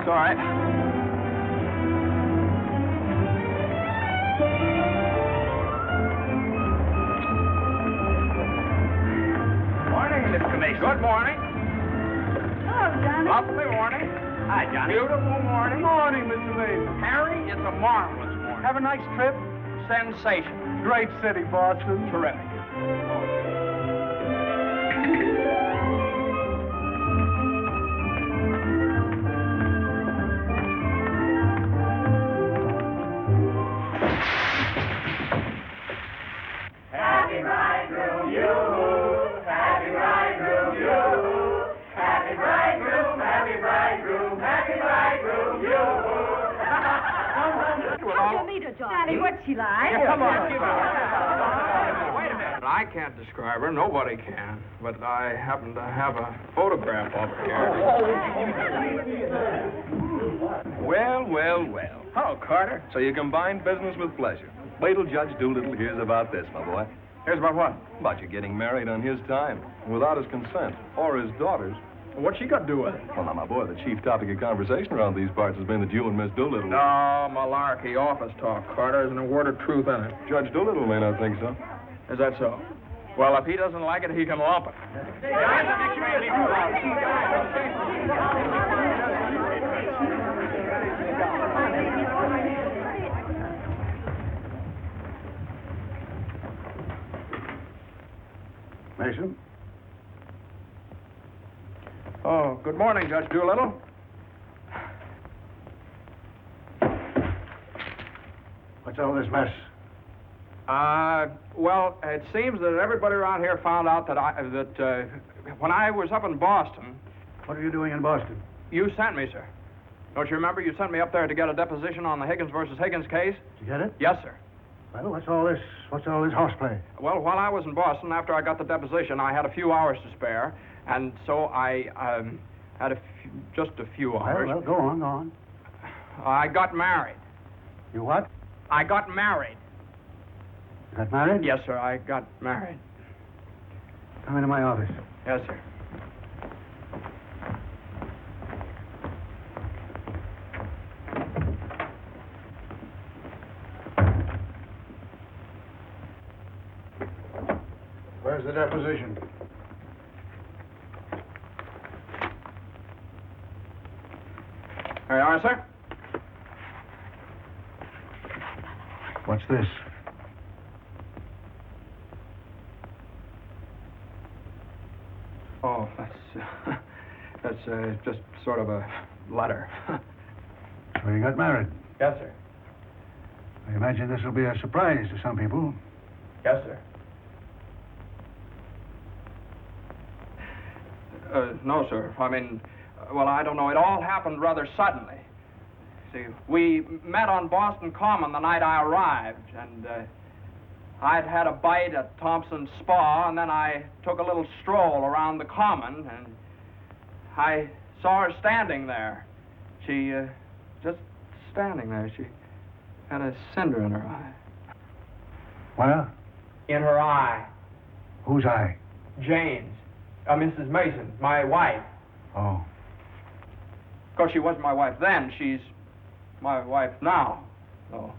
It's all right. Morning, Mr. Mason. Good morning. Hello, Johnny. Lovely morning. Hi, Johnny. Beautiful morning. Morning, Mr. Mason. Harry, it's a marvelous morning. Have a nice trip? Sensation. Great city, Boston. Terrific. Happy bridegroom, you. Happy bridegroom, you. Happy bridegroom, happy bridegroom, happy bridegroom, you. How'd you meet her, Johnny? What's she like? Come on. Wait a minute. I can't describe her. Nobody can. But I happen to have a photograph of her here. Well, well, well. Hello, Carter. So you combined business with pleasure. Wait till Judge Doolittle hears about this, my boy. Here's about what? About you getting married on his time, without his consent, or his daughter's. What's she got to do with it? Well, now, my boy, the chief topic of conversation around these parts has been that you and Miss Doolittle... No, malarkey, office talk, Carter. Isn't a word of truth in it. Judge Doolittle may not think so. Is that so? Well, if he doesn't like it, he can lump it. Mason? Oh, good morning, Judge Doolittle. What's all this mess? Well, it seems that everybody around here found out that when I was up in Boston... What are you doing in Boston? You sent me, sir. Don't you remember? You sent me up there to get a deposition on the Higgins versus Higgins case? Did you get it? Yes, sir. Well, what's all this horseplay? Well, while I was in Boston, after I got the deposition, I had a few hours to spare, and so I had just a few hours. Well, go on. I got married. You what? I got married. You got married? Yes, sir, I got married. Come into my office. Yes, sir. Where's the deposition? There you are, sir. What's this? Oh, that's just sort of a letter. So you got married. Yes, sir. I imagine this will be a surprise to some people. Yes, sir. No, sir. I mean, well, I don't know. It all happened rather suddenly. See, we met on Boston Common the night I arrived, and I'd had a bite at Thompson's Spa, and then I took a little stroll around the Common, and I saw her standing there. She, just standing there. She had a cinder in her eye. Well? In her eye. Whose eye? Jane's. Mrs. Mason, my wife. Oh. Of course, she wasn't my wife then. She's my wife now. So.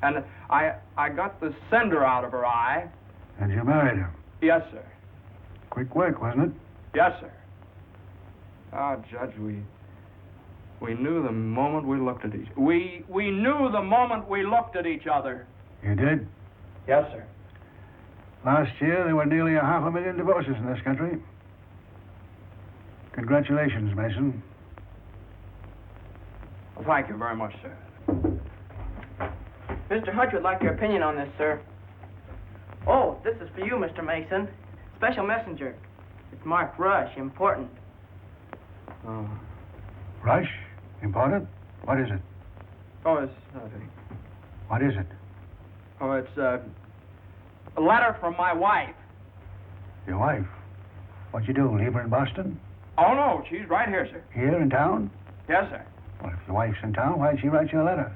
And I got the cinder out of her eye. And you married her? Yes, sir. Quick work, wasn't it? Yes, sir. Ah, Judge, we knew the moment we looked at each... We knew the moment we looked at each other. You did? Yes, sir. Last year, there were nearly 500,000 divorces in this country. Congratulations, Mason. Well, thank you very much, sir. Mr. Hutch would like your opinion on this, sir. Oh, this is for you, Mr. Mason. Special messenger. It's marked Rush, important. Oh. Rush? Important? What is it? Oh, it's nothing. What is it? Oh, it's a letter from my wife. Your wife? What you do, leave her in Boston? Oh, no, she's right here, sir. Here in town? Yes, sir. Well, if your wife's in town, why'd she write you a letter?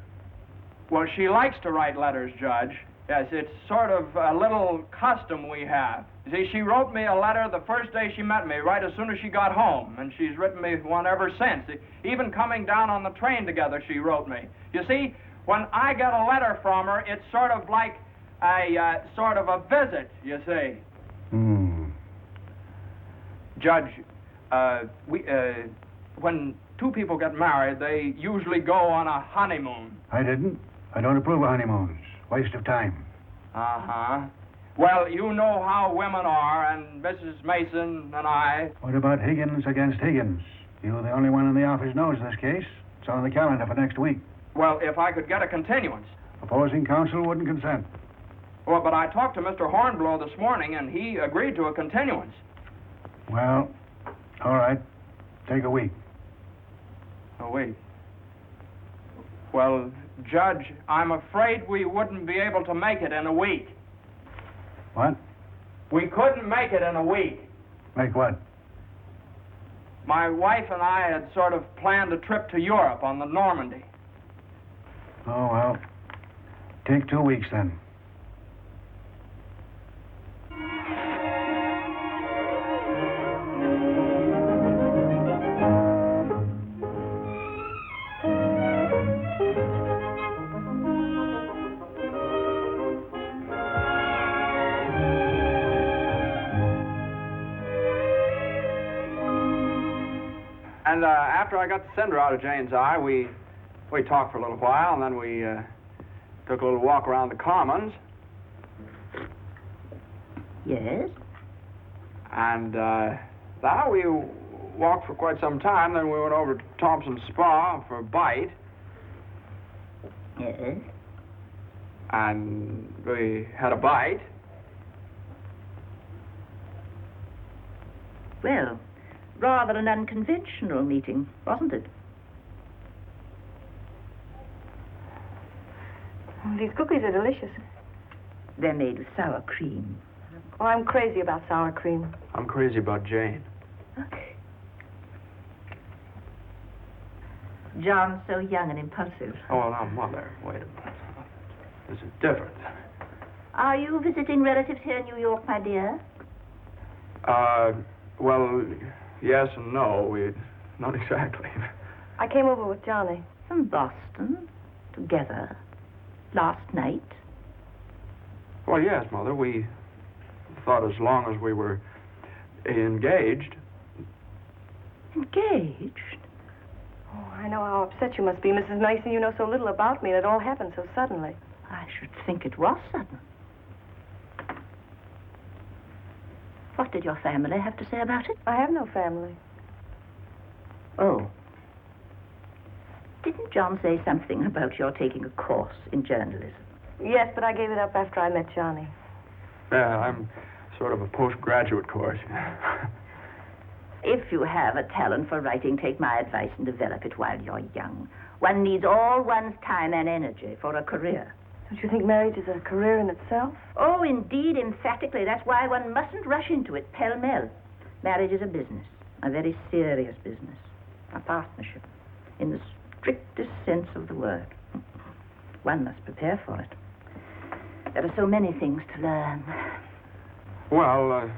Well, she likes to write letters, Judge. Yes, it's sort of a little custom we have. You see, she wrote me a letter the first day she met me, right as soon as she got home, and she's written me one ever since. Even coming down on the train together, she wrote me. You see, when I get a letter from her, it's sort of like a visit, you see. Judge, when two people get married, they usually go on a honeymoon. I didn't. I don't approve of honeymoons. Waste of time. Uh-huh. Well, you know how women are, and Mrs. Mason and I... What about Higgins against Higgins? You're the only one in the office knows this case. It's on the calendar for next week. Well, if I could get a continuance. Opposing counsel wouldn't consent. Well, but I talked to Mr. Hornblow this morning, and he agreed to a continuance. Well, all right. Take a week. A week? Well, Judge, I'm afraid we wouldn't be able to make it in a week. What? We couldn't make it in a week. Make what? My wife and I had sort of planned a trip to Europe on the Normandy. Oh, well. Take 2 weeks then. And after I got the cinder out of Jane's eye, we talked for a little while, and then we took a little walk around the Commons. Yes? And now we walked for quite some time, then we went over to Thompson's Spa for a bite. Yes? And we had a bite. Well, rather an unconventional meeting, wasn't it? These cookies are delicious. They're made with sour cream. Oh, I'm crazy about sour cream. I'm crazy about Jane. Okay. John's so young and impulsive. Oh, now, Mother, wait a minute. This is different. Are you visiting relatives here in New York, my dear? Well, yes and no. Not exactly. I came over with Johnny. From Boston, together, last night. Well, yes, Mother. We thought as long as we were engaged. Engaged? Oh, I know how upset you must be, Mrs. Mason. You know so little about me, and it all happened so suddenly. I should think it was sudden. What did your family have to say about it? I have no family. Oh. Didn't John say something about your taking a course in journalism? Yes, but I gave it up after I met Johnny. Yeah, I'm sort of a postgraduate course. If you have a talent for writing, take my advice and develop it while you're young. One needs all one's time and energy for a career. Don't you think marriage is a career in itself? Oh, indeed, emphatically. That's why one mustn't rush into it pell-mell. Marriage is a business, a very serious business, a partnership, in the strictest sense of the word. One must prepare for it. There are so many things to learn. Well,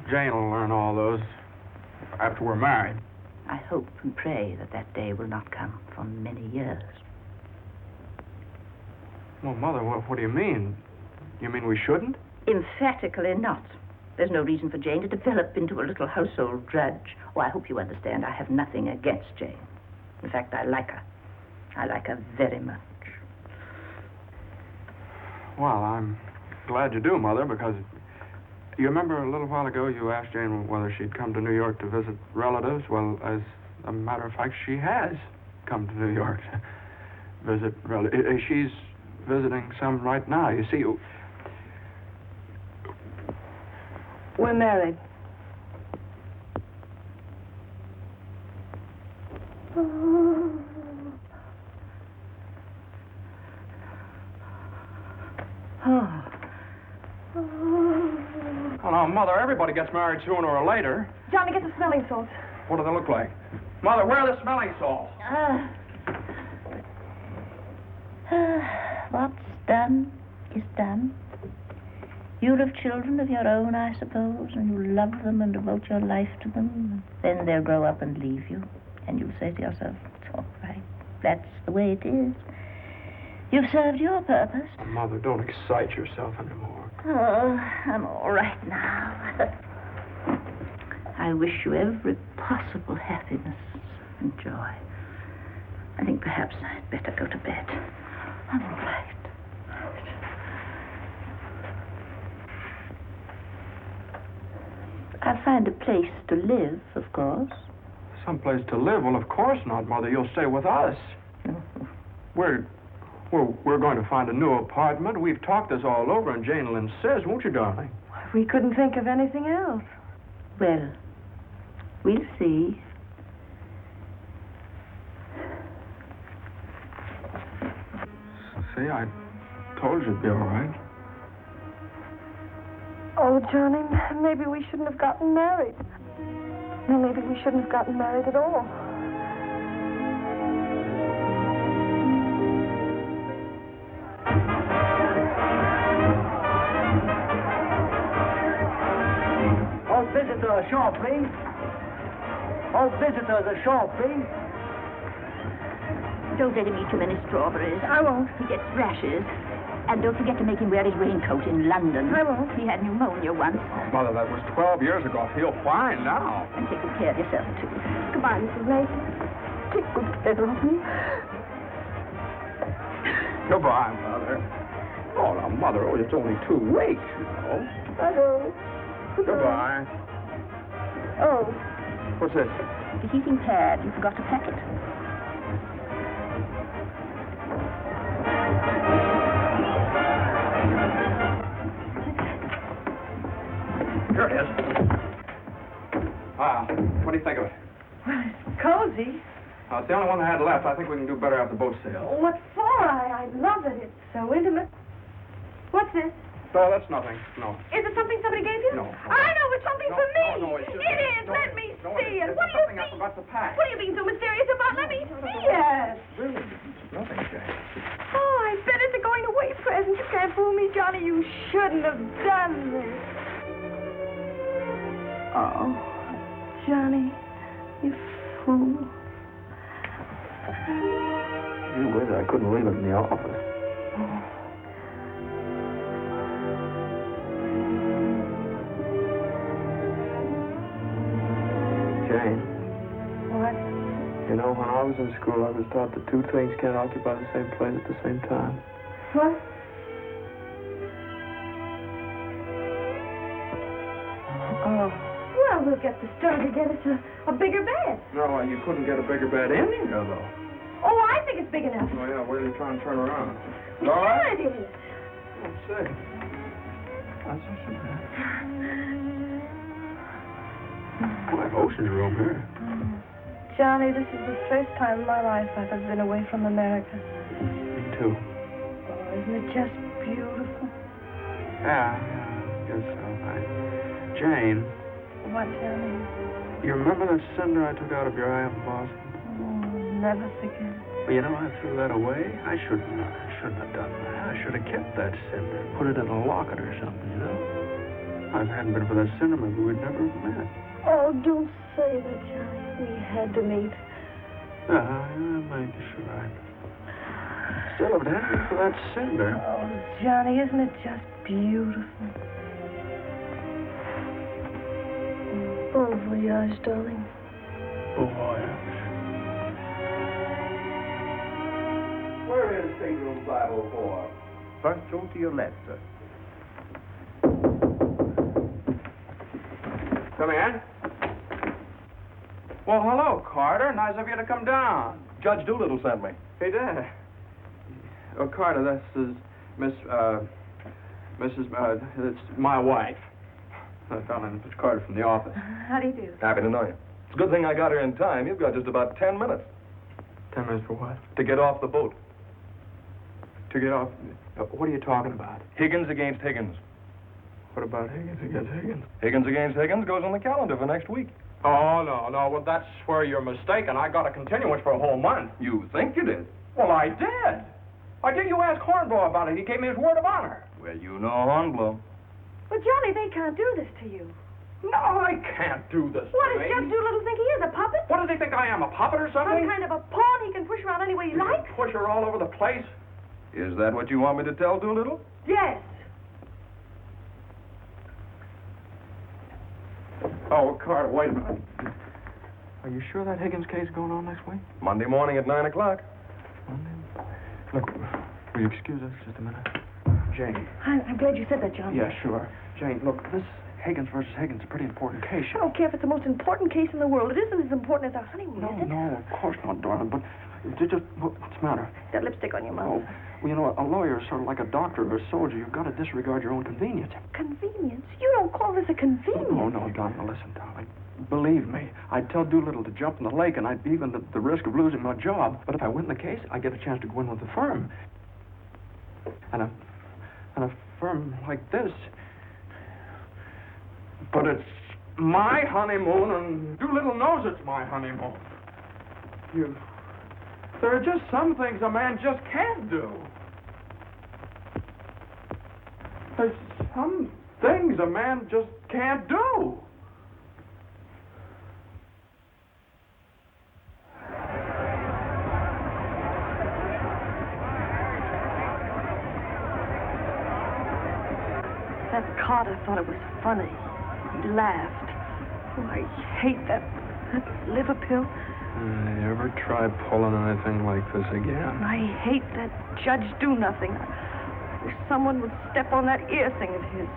Jane will learn all those after we're married. I hope and pray that that day will not come for many years. Well, Mother, what do you mean? You mean we shouldn't? Emphatically not. There's no reason for Jane to develop into a little household drudge. Oh, I hope you understand. I have nothing against Jane. In fact, I like her. I like her very much. Well, I'm glad you do, Mother, because you remember a little while ago you asked Jane whether she'd come to New York to visit relatives? Well, as a matter of fact, she has come to New York to visit relatives. She's visiting some right now. You see, We're married. Oh. oh, now, Mother, everybody gets married sooner or later. Johnny, get the smelling salts. What do they look like? Mother, where are the smelling salts? What's done is done. You'll have children of your own, I suppose, and you'll love them and devote your life to them. Then they'll grow up and leave you, and you'll say to yourself, it's all right. That's the way it is. You've served your purpose. Mother, don't excite yourself anymore. Oh, I'm all right now. I wish you every possible happiness and joy. I think perhaps I'd better go to bed. I'm all right. I'll find a place to live, of course. Someplace to live? Well, of course not, Mother. You'll stay with us. We're going to find a new apartment. We've talked this all over, and Jane will insist, won't you, darling? We couldn't think of anything else. Well, we'll see. See, I told you it'd be all right. Oh, Johnny, maybe we shouldn't have gotten married. No, maybe we shouldn't have gotten married at all. All visitors ashore, please. All visitors ashore, please. Don't let him eat too many strawberries. I won't. He gets rashes. And don't forget to make him wear his raincoat in London. I won't. He had pneumonia once. Mother, that was 12 years ago. I feel fine now. And take good care of yourself, too. Goodbye, Mrs. Mason. Take good care of me. Goodbye, Mother. Oh, now, Mother, it's only 2 weeks, you know. I know. Goodbye. Oh. What's this? The heating pad. You forgot to pack it. Here it is. What do you think of it? Well, it's cozy. It's the only one I had left. I think we can do better after the boat sails. What for? I love it. It's so intimate. What's this? No, that's nothing. No. Is it something somebody gave you? No. I know it's something for me. No, it's just... It is. No, Let me no, see it. it's What do you something mean? I forgot to pack. What are you being so mysterious about? Let me see it. Really? It's nothing, Jane. Oh, I bet it's a going away present. You can't fool me, Johnny. You shouldn't have done this. Oh, Johnny, you fool. You wish I couldn't leave it in the office. Jane. What? You know, when I was in school, I was taught that 2 things can't occupy the same place at the same time. What? Oh. Well, we'll get the store to get us a bigger bed. No, you couldn't get a bigger bed in here, though. Oh, I think it's big enough. Oh, yeah, where are you trying to turn around? Sure it is. Let's see. That's not so bad. Like ocean's room here. Johnny, this is the first time in my life I've ever been away from America. Me too. Oh, isn't it just beautiful? Yeah, I guess so. Jane, What, Johnny? you remember that cinder I took out of your eye in Boston? Oh, never forget. Well, you know, I threw that away. I shouldn't have done that. I should have kept that cinder, put it in a locket or something, you know? If it hadn't been for that cinder, maybe we'd never have met. Oh, don't say that, Johnny. We had to meet. Maybe you're right. Still, if it hadn't been for that cinder... Oh, Johnny, isn't it just beautiful? Bon voyage, darling. Bon voyage. Where is stateroom 504? First row to your left, sir. Coming in? Well, hello, Carter. Nice of you to come down. Judge Doolittle sent me. He did. Oh, Carter, this is it's my wife. I found in Mr. Carter from the office. How do you do? Happy to know you. It's a good thing I got here in time. You've got just about 10 minutes 10 minutes for what? to get off the boat. To get off. What are you talking about? Higgins against Higgins. What about Higgins against Higgins? Higgins against Higgins goes on the calendar for next week. Oh, no. Well, that's where you're mistaken. I got a continuance for a whole month. You think you did? Well, I did. I did. You ask Hornblow about it. He gave me his word of honor. Well, you know Hornblow. But, Johnny, they can't do this to you. No, I can't do this. What to does me. Judge Doolittle think he is, a puppet? What does he think I am, a puppet or something? Some kind of a pawn he can push around any way he You can likes? push her all over the place. Is that what you want me to tell Doolittle? Yes. Oh, Carter, wait a minute. Are you sure that Higgins case is going on next week? Monday morning at 9 o'clock. Look, will you excuse us just a minute? Jane. I'm glad you said that, Johnny. Yeah, sure. Jane, look, this Higgins versus Higgins is a pretty important case. I don't care if it's the most important case in the world. It isn't as important as our honeymoon, No, is it? no, of course not, darling, but just what's the matter? That lipstick on your mouth. Oh, well, you know, a lawyer is sort of like a doctor or a soldier. You've got to disregard your own convenience. Convenience? You don't call this a convenience. No, darling, now listen, darling. Believe me, I'd tell Doolittle to jump in the lake, and I'd be even at the risk of losing my job. But if I win the case, I get a chance to go in with the firm. And a firm like this. But it's my honeymoon, and Doolittle knows it's my honeymoon. There are just some things a man just can't do. There's some things a man just can't do. That Carter thought it was funny. He laughed. Oh, I hate that liver pill. I ever try pulling anything like this again? I hate that Judge Do Nothing. I wish someone would step on that ear thing of his.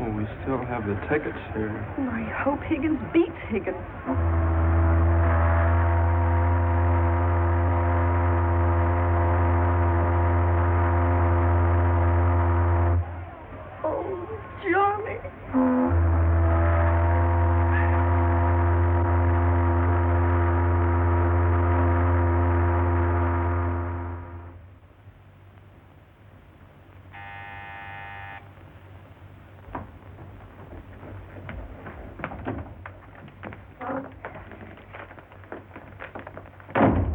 Well, we still have the tickets here. Oh, I hope Higgins beats Higgins. Oh, Johnny.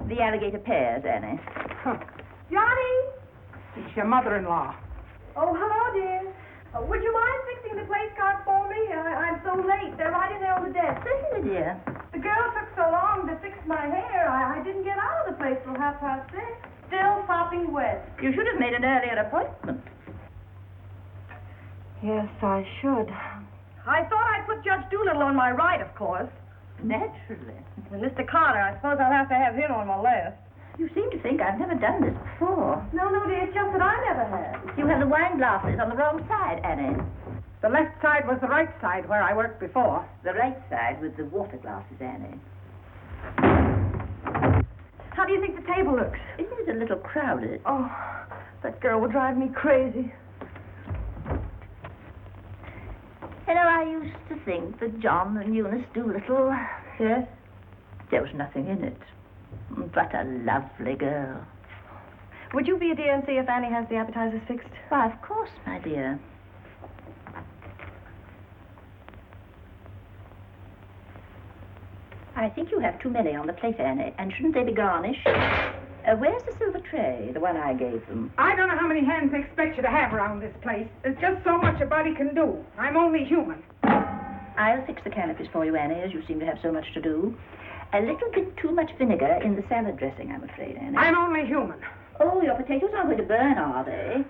The alligator pears, Annie. Johnny! It's your mother-in-law. Oh, hello, dear. Would you mind fixing the place card for me? I'm so late. They're right in there on the desk. Certainly, dear. The girl took so long to fix my hair, I didn't get out of the place till 6:30. Still sopping wet. You should have made an earlier appointment. Yes, I should. I thought I'd put Judge Doolittle on my right, of course. Naturally. And Mr. Carter, I suppose I'll have to have him on my left. You seem to think I've never done this before. No, dear, it's just that I never have. You have the wine glasses on the wrong side, Annie. The left side was the right side where I worked before. The right side with the water glasses, Annie. How do you think the table looks? It is a little crowded. Oh, that girl will drive me crazy. You know, I used to think that John and Eunice Doolittle... Yes? There was nothing in it. But a lovely girl. Would you be a dear and see if Annie has the appetizers fixed? Why, of course, my dear. I think you have too many on the plate, Annie. And shouldn't they be garnished? Where's the silver tray, the one I gave them? I don't know how many hands they expect you to have around this place. There's just so much a body can do. I'm only human. I'll fix the canopies for you, Annie, as you seem to have so much to do. A little bit too much vinegar in the salad dressing, I'm afraid, Annie. I'm only human. Oh, your potatoes aren't going to burn, are they?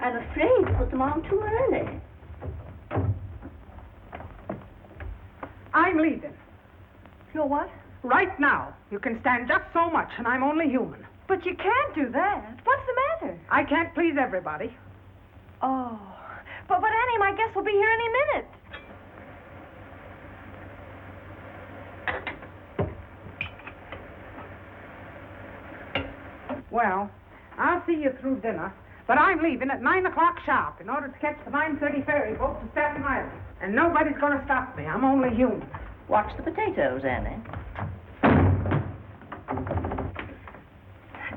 I'm afraid you put them on too early. I'm leaving. You're what? Right now. You can stand just so much, and I'm only human. But you can't do that. What's the matter? I can't please everybody. Oh. But Annie, my guest will be here any minute. Well, I'll see you through dinner, but I'm leaving at 9 o'clock sharp in order to catch the 9:30 ferry boat to Staten Island. And nobody's going to stop me. I'm only human. Watch the potatoes, Annie.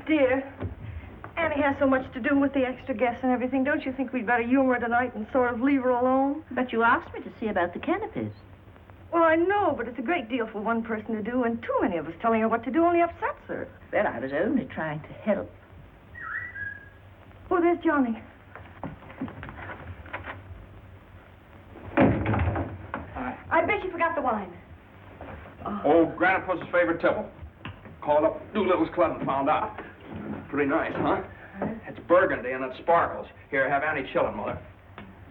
Dear, Annie has so much to do with the extra guests and everything. Don't you think we'd better humor her tonight and sort of leave her alone? But you asked me to see about the canopies. Well, I know, but it's a great deal for one person to do, and too many of us telling her what to do only upsets her. Well, I was only trying to help. Oh, there's Johnny. I bet you forgot the wine. Old Grandpa's favorite tipple. Called up Doolittle's Club and found out. Pretty nice, huh? It's burgundy and it sparkles. Here, have Annie chillin', Mother.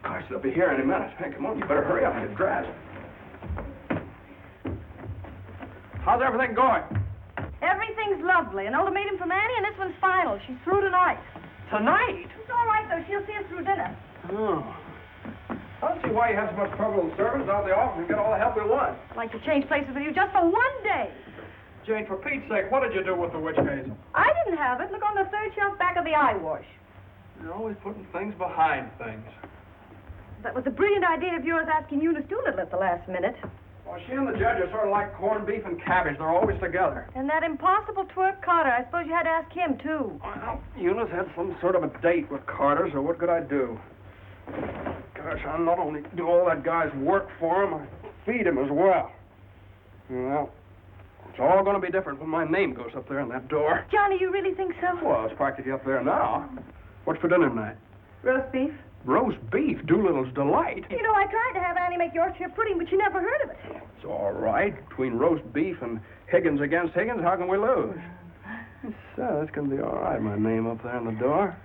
Gosh, they'll be here any minute. Hey, come on, you better hurry up and get dressed. How's everything going? Everything's lovely. An ultimatum from Annie, and this one's final. She's through tonight. Tonight? It's all right, though. She'll see us through dinner. Oh. I don't see why you have so much trouble with servants out of the office and get all the help we want. I'd like to change places with you just for one day. Jane, for Pete's sake, what did you do with the witch hazel? I didn't have it. Look on the third shelf back of the eye wash. You're always putting things behind things. That was a brilliant idea of yours asking Eunice Doolittle at the last minute. Well, she and the judge are sort of like corned beef and cabbage. They're always together. And that impossible twerp Carter. I suppose you had to ask him, too. Well, Eunice had some sort of a date with Carter, so what could I do? Gosh, I not only do all that guy's work for him, I feed him as well. Well, it's all going to be different when my name goes up there in that door. Johnny, you really think so? Well, it's practically up there now. What's for dinner tonight? Roast beef? Roast beef, Doolittle's delight. You know, I tried to have Annie make Yorkshire pudding, but she never heard of it. It's all right. Between roast beef and Higgins against Higgins, how can we lose? So, it's going to be all right. My name up there on the door.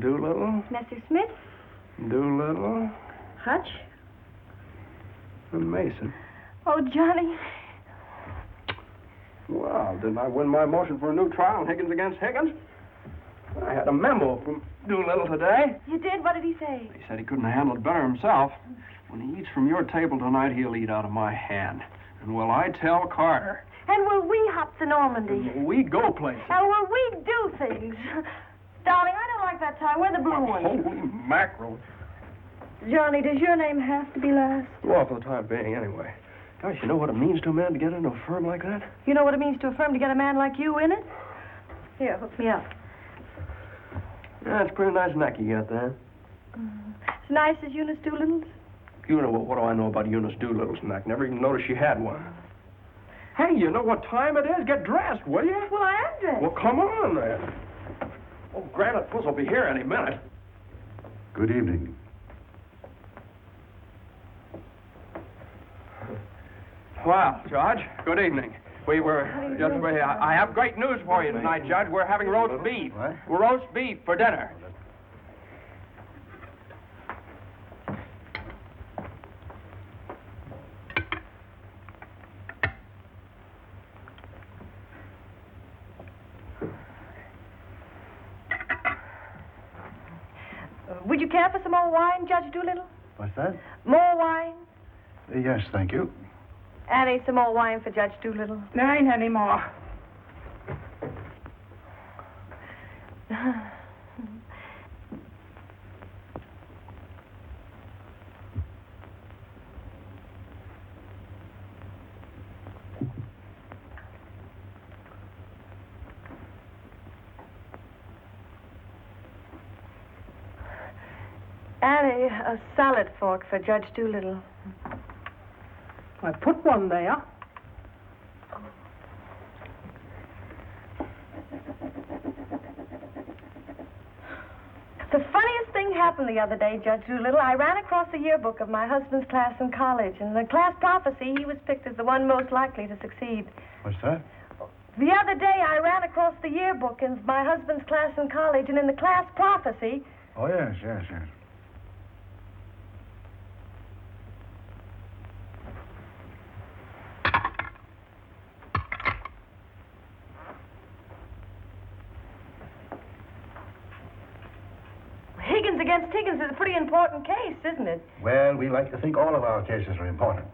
Doolittle, Mr. Smith? Doolittle, Hutch? and Mason. Oh, Johnny. Well, didn't I win my motion for a new trial on Higgins against Higgins? I had a memo from Doolittle today. You did? What did he say? He said he couldn't have handled it better himself. When he eats from your table tonight, he'll eat out of my hand. And will I tell Carter? And will we hop to Normandy? And will we go places? And will we do things? Darling, I don't like that tie. Wear the blue one. Holy mackerel. Johnny, does your name have to be last? Well, for the time being, anyway. Gosh, you know what it means to a man to get into a firm like that? You know what it means to a firm to get a man like you in it? Here, hook me up. Yeah, it's a pretty nice neck you got there. As nice as Eunice Doolittle's? You know, what do I know about Eunice Doolittle's neck? Never even noticed she had one. Hey, you know what time it is? Get dressed, will you? Well, I am dressed. Well, come on, then. Oh, Granite Puss will be here any minute. Good evening. Well, Judge, good evening. We were just... I have great news for you tonight, Judge. We're having roast beef. What? Roast beef for dinner. Would you care for some more wine, Judge Doolittle? What's that? More wine? Yes, thank you. Annie, some more wine for Judge Doolittle. There ain't any more. Annie, a salad fork for Judge Doolittle. I put one there. The funniest thing happened the other day, Judge Doolittle. I ran across the yearbook of my husband's class in college. In the class prophecy, he was picked as the one most likely to succeed. What's that? The other day, I ran across the yearbook in my husband's class in college, and in the class prophecy... Oh, yes, yes, yes. Higgins against Higgins is a pretty important case, isn't it? Well, we like to think all of our cases are important.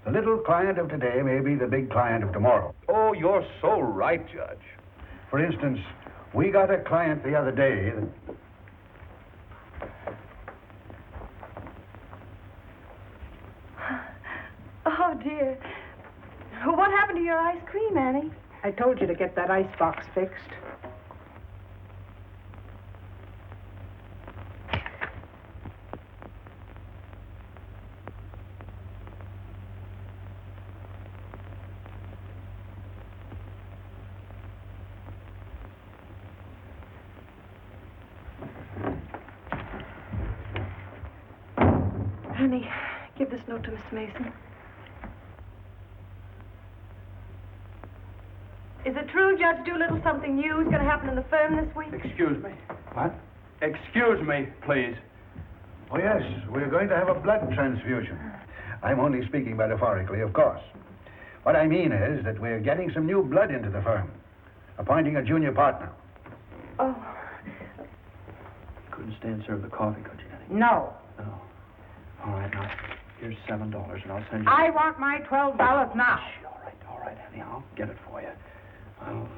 The little client of today may be the big client of tomorrow. Oh, you're so right, Judge. For instance, we got a client the other day that... Oh, dear. What happened to your ice cream, Annie? I told you to get that icebox fixed. Annie, give this note to Mr. Mason. Is it true, Judge Doolittle, something new is going to happen in the firm this week? Excuse me. What? Excuse me, please. Oh, yes, we're going to have a blood transfusion. I'm only speaking metaphorically, of course. What I mean is that we're getting some new blood into the firm, appointing a junior partner. Oh. Couldn't stand serve the coffee, could you, Annie? No. No. All right, now, here's $7, and I'll send you... I want my $12 now. Shh, all right, Annie, I'll get it for you. I'll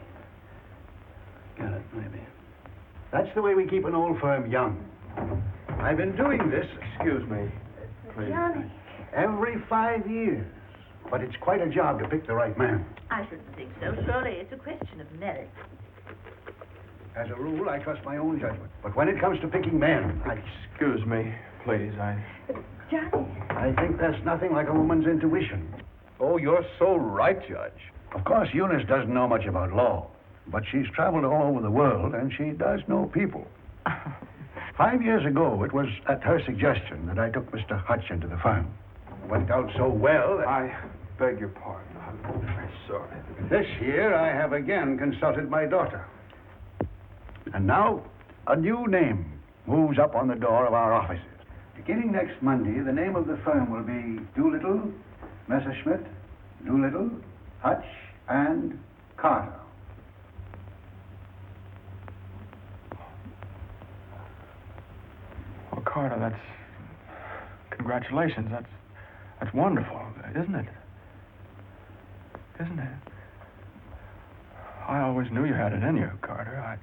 get it, maybe. That's the way we keep an old firm young. I've been doing this, Excuse me, please. Johnny. every 5 years. But it's quite a job to pick the right man. I shouldn't think so. Surely it's a question of merit. As a rule, I trust my own judgment. But when it comes to picking men, Excuse me, please. Johnny. I think there's nothing like a woman's intuition. Oh, you're so right, Judge. Of course, Eunice doesn't know much about law, but she's traveled all over the world, and she does know people. 5 years ago, it was at her suggestion that I took Mr. Hutch into the firm. It went out so well that... I beg your pardon. I'm very sorry. This year, I have again consulted my daughter. And now, a new name moves up on the door of our offices. Beginning next Monday, the name of the firm will be Doolittle, Messerschmitt, Doolittle, Hutch, and Carter. Well, Carter, that's... Congratulations. That's wonderful, isn't it? Isn't it? I always knew you had it in you, Carter.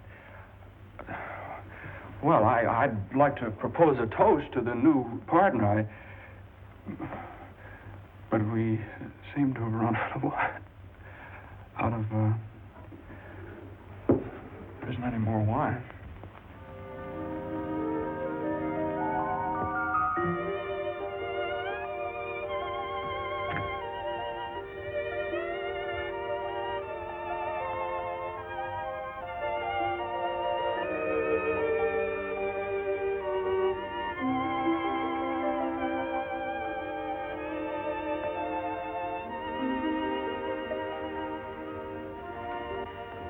Well, I'd like to propose a toast to the new partner. But we seem to have run out of wine. There isn't any more wine.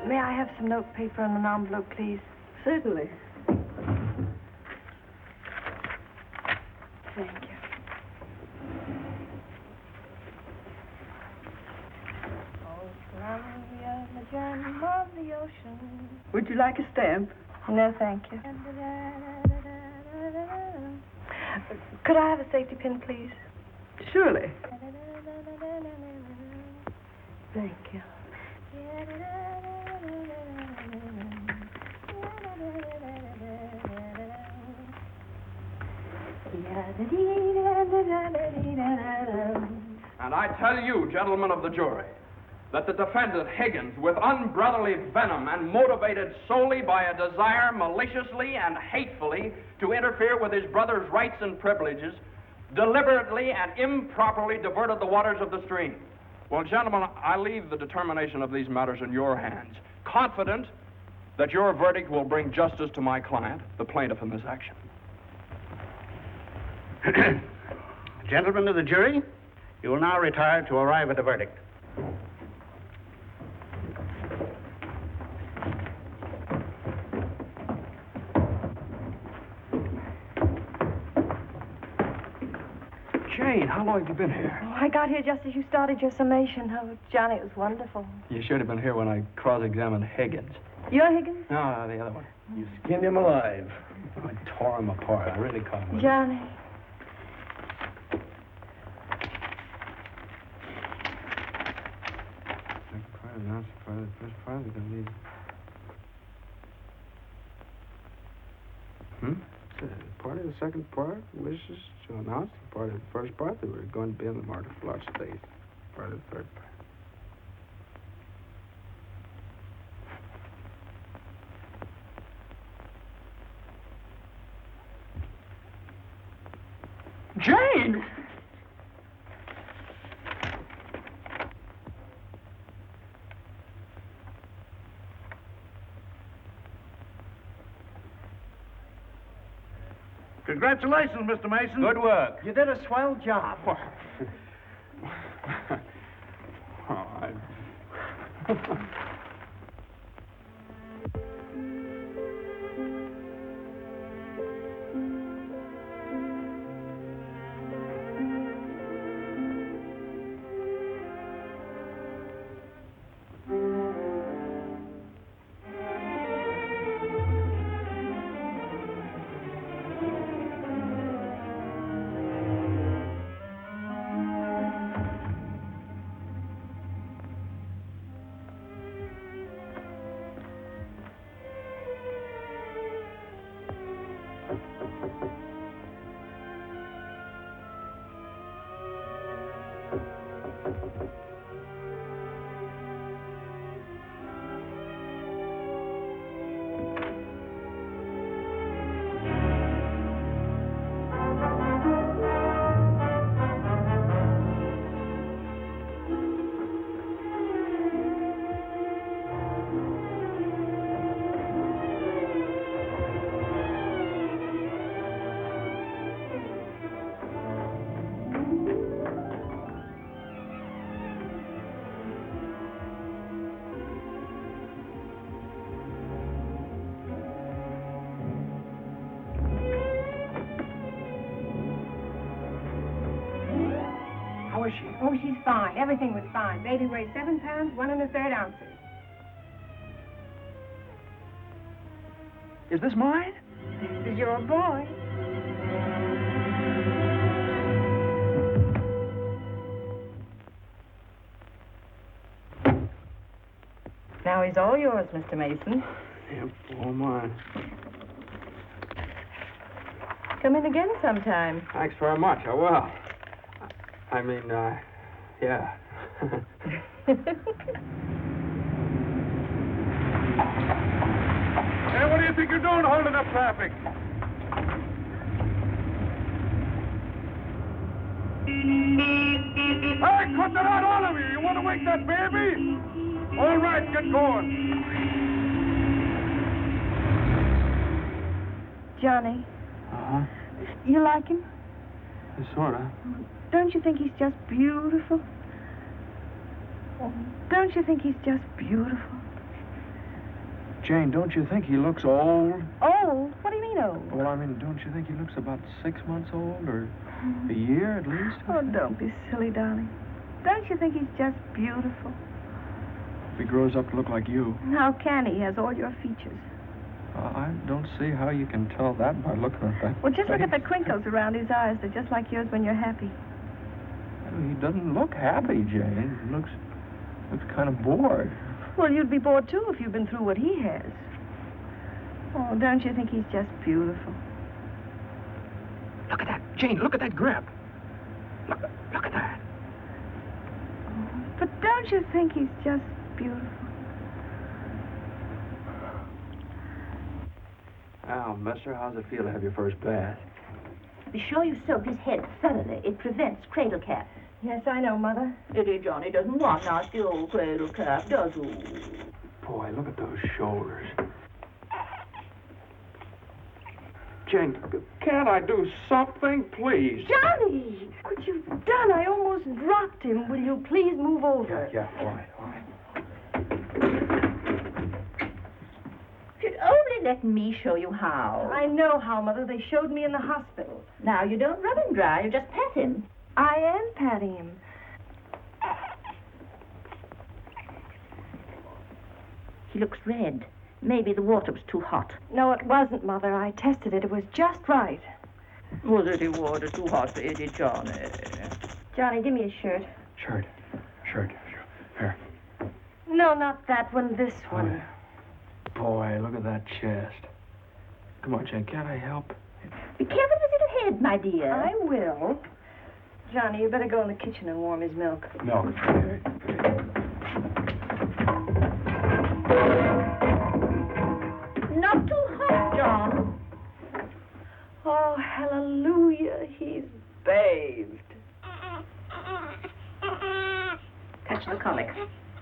May I have some note paper and an envelope, please? Certainly. Thank you. The gem of the ocean. Would you like a stamp? No, thank you. Could I have a safety pin, please? Surely. Thank you. And I tell you, gentlemen of the jury, that the defendant Higgins, with unbrotherly venom and motivated solely by a desire maliciously and hatefully to interfere with his brother's rights and privileges, deliberately and improperly diverted the waters of the stream. Well, gentlemen, I leave the determination of these matters in your hands, confident that your verdict will bring justice to my client, the plaintiff in this action. Gentlemen of the jury, you will now retire to arrive at a verdict. Jane, how long have you been here? Oh, I got here just as you started your summation. Oh, Johnny, it was wonderful. You should have been here when I cross-examined Higgins. You're Higgins? No, the other one. You skinned him alive. I tore him apart. I really caught him with it. Johnny. Part of the second part wishes to announce the part of the first part that we're going to be in the Martyr Flood state. Part of the third part. Jane! Congratulations, Mr. Mason. Good work. You did a swell job. Oh, she's fine. Everything was fine. Baby weighs 7 pounds, 1 1/3 ounces. Is this mine? This is your boy. Now he's all yours, Mr. Mason. Yep, all mine. Come in again sometime. Thanks very much. I will. I mean, yeah. Hey, what do you think you're doing holding up traffic? Hey, cut that out, all of you! You want to wake that baby? All right, get going. Johnny, Uh-huh. you like him? Sort of. Don't you think he's just beautiful? Don't you think he's just beautiful? Jane, don't you think he looks old? Old? What do you mean old? Well, I mean, don't you think he looks about 6 months old, or a year at least? Oh, don't be silly, darling. Don't you think he's just beautiful? If he grows up to look like you. How can he? He has all your features. I don't see how you can tell that by looking at that. Well, just look at the face. crinkles around his eyes. They're just like yours when you're happy. He doesn't look happy, Jane. He looks kind of bored. Well, you'd be bored, too, if you'd been through what he has. Oh, don't you think he's just beautiful? Look at that, Jane. Look at that grip. Look at that. But don't you think he's just beautiful? Well, mister, how's it feel to have your first bath? Be sure you soak his head thoroughly. It prevents cradle cap. Yes, I know, Mother. Pity Johnny doesn't want nasty old cradle cap, does he? Boy, look at those shoulders. Jane, can't I do something, please? Johnny! What you've done, I almost dropped him. Will you please move over? Yeah, all right. If you'd only let me show you how. I know how, Mother. They showed me in the hospital. Now, you don't rub him dry, you just pat him. I am patting him. He looks red. Maybe the water was too hot. No, it wasn't, Mother. I tested it. It was just right. Was it the water too hot for Eddie, Johnny? Johnny, give me a shirt. Shirt. Here. No, not that one. This one. Boy, look at that chest. Come on, Jane, can't I help? Be careful with your head, my dear. I will. Johnny, you better go in the kitchen and warm his milk. No. Not too hot, John. Oh, hallelujah. He's bathed. Catch the colic.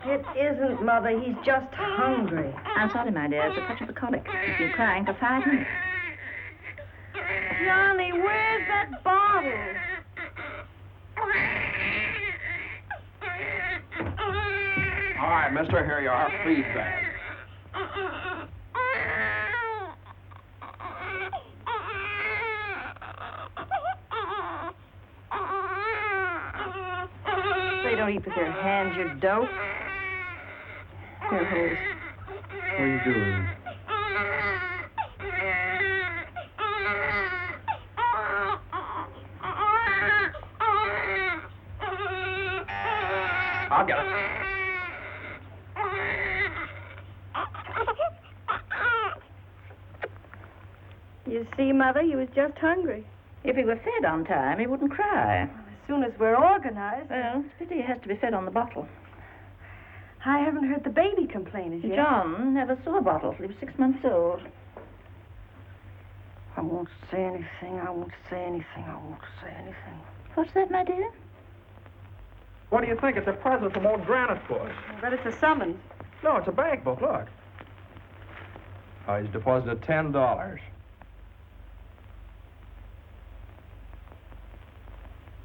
It isn't, Mother. He's just hungry. I'm sorry, my dear. It's a touch of the colic. He's been crying for 5 minutes. Johnny, where's that bottle? All right, mister, here you are. Feed bag. They don't eat with their hands, you dope. Here, hold this. What are you doing? I'll get it. You see, Mother, he was just hungry. If he were fed on time, he wouldn't cry. As soon as we're organized. Well, it's a pity he has to be fed on the bottle. I haven't heard the baby complain as yet. John never saw a bottle till he was 6 months old. I won't say anything. I won't say anything. I won't say anything. What's that, my dear? What do you think? It's a present from old Granite Bush. I bet it's a summons. No, it's a bank book. Look. Oh, he's deposited $10.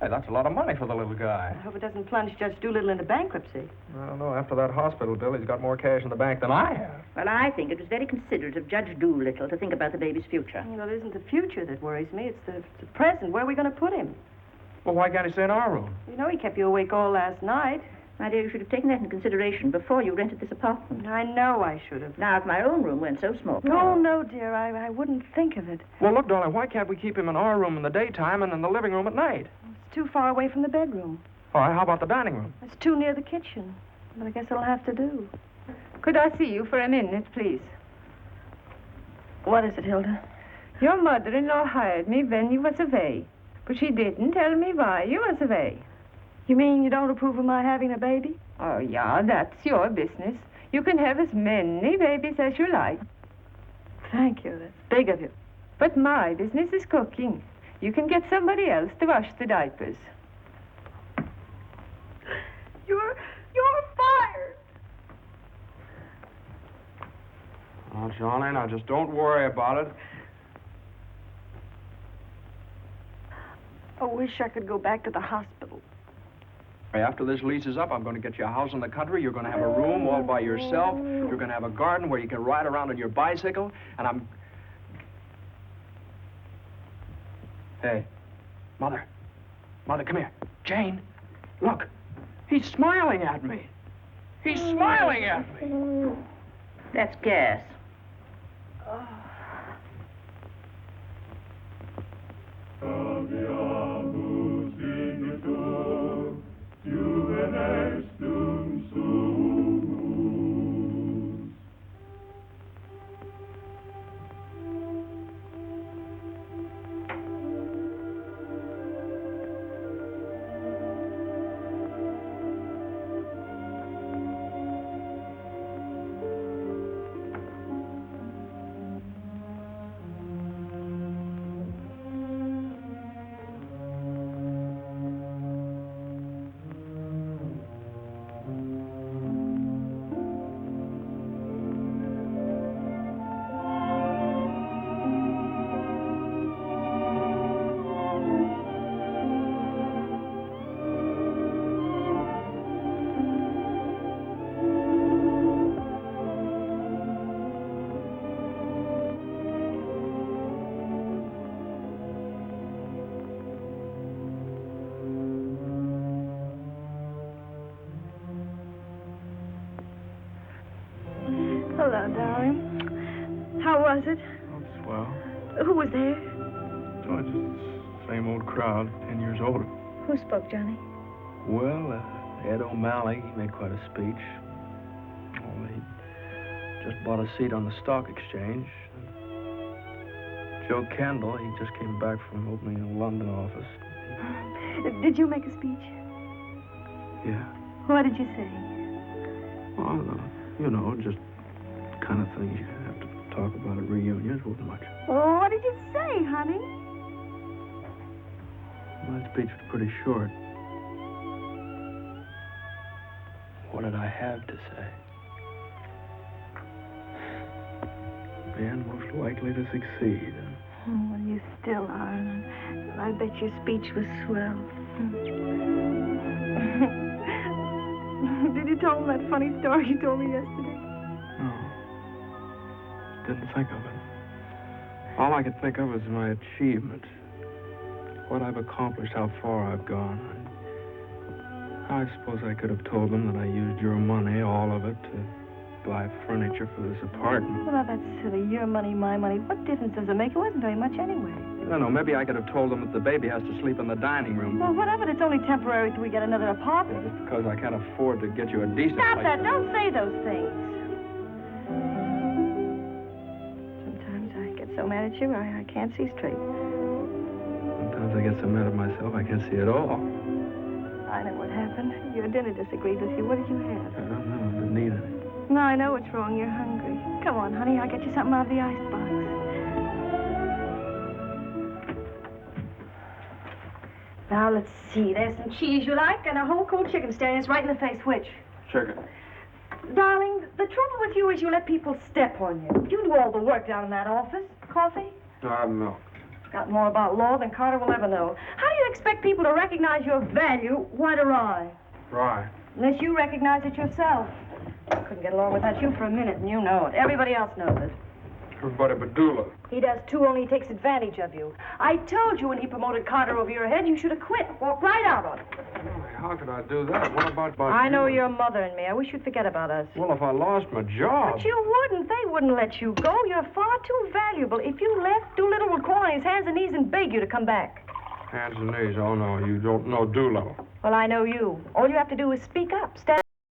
Hey, that's a lot of money for the little guy. I hope it doesn't plunge Judge Doolittle into bankruptcy. I don't know. After that hospital bill, he's got more cash in the bank than I have. Well, I think it was very considerate of Judge Doolittle to think about the baby's future. Well, it isn't the future that worries me. It's the present. Where are we going to put him? Well, why can't he stay in our room? You know he kept you awake all last night. My dear, you should have taken that into consideration before you rented this apartment. I know I should have. Now, if my own room weren't so small. Oh, no, dear. I wouldn't think of it. Well, look, darling, why can't we keep him in our room in the daytime and in the living room at night? It's too far away from the bedroom. All right, how about the dining room? It's too near the kitchen. But I guess it'll have to do. Could I see you for a minute, please? What is it, Hilda? Your mother-in-law hired me when you was away. But she didn't tell me why you was away. You mean you don't approve of my having a baby? Oh, yeah, that's your business. You can have as many babies as you like. Thank you. That's big of you. But my business is cooking. You can get somebody else to wash the diapers. You're fired. Oh, Johnny, now just don't worry about it. I wish I could go back to the hospital. After this lease is up, I'm going to get you a house in the country. You're going to have a room all by yourself. You're going to have a garden where you can ride around on your bicycle. And I'm... Hey, Mother. Mother, come here. Jane, look. He's smiling at me. He's smiling at me. That's gas. Hello, darling. How was it? Oh, swell. Who was there? Oh, just the same old crowd, 10 years older. Who spoke, Johnny? Well, Ed O'Malley, he made quite a speech. Oh, he just bought a seat on the stock exchange. Joe Kendall, he just came back from opening a London office. Did you make a speech? Yeah. What did you say? Well, you know, just kind of things you have to talk about at reunions. Wasn't much. Oh, what did you say, honey? My speech was pretty short. What did I have to say? Man most likely to succeed. Oh, well, you still are. I bet your speech was swell. Did you tell him that funny story you told me yesterday? No. Didn't think of it. All I could think of was my achievement. What I've accomplished, how far I've gone. I suppose I could have told them that I used your money, all of it, to buy furniture for this apartment. Well, now, that's silly. Your money, my money. What difference does it make? It wasn't very much anyway. I don't know, maybe I could have told them that the baby has to sleep in the dining room. Well, whatever. It's only temporary till we get another apartment. Just because I can't afford to get you a decent Stop place. that. Don't say those things. Sometimes I get so mad at you, I can't see straight. Sometimes I get so mad at myself I can't see at all. I know what happened. Your dinner disagreed with you. What did you have? I don't know. I didn't eat any. No, I know what's wrong. You're hungry. Come on, honey. I'll get you something out of the icebox. Now, let's see. There's some cheese you like and a whole cold chicken staring us right in the face. Which? Chicken. Darling, the trouble with you is you let people step on you. You do all the work down in that office. Coffee? No, I have milk. Got more about law than Carter will ever know. How do you expect people to recognize your value, white or rye? Rye. Unless you recognize it yourself. I couldn't get along without you for a minute, and you know it. Everybody else knows it. Everybody but Doolittle. He does too, only he takes advantage of you. I told you when he promoted Carter over your head, you should have quit. Walked right out on him. How could I do that? What about I know your mother and me. I wish you'd forget about us. Well, if I lost my job... But you wouldn't. They wouldn't let you go. You're far too valuable. If you left, Doolittle would crawl on his hands and knees and beg you to come back. Hands and knees. Oh, no, you don't know Doolittle. Well, I know you. All you have to do is speak up. Stand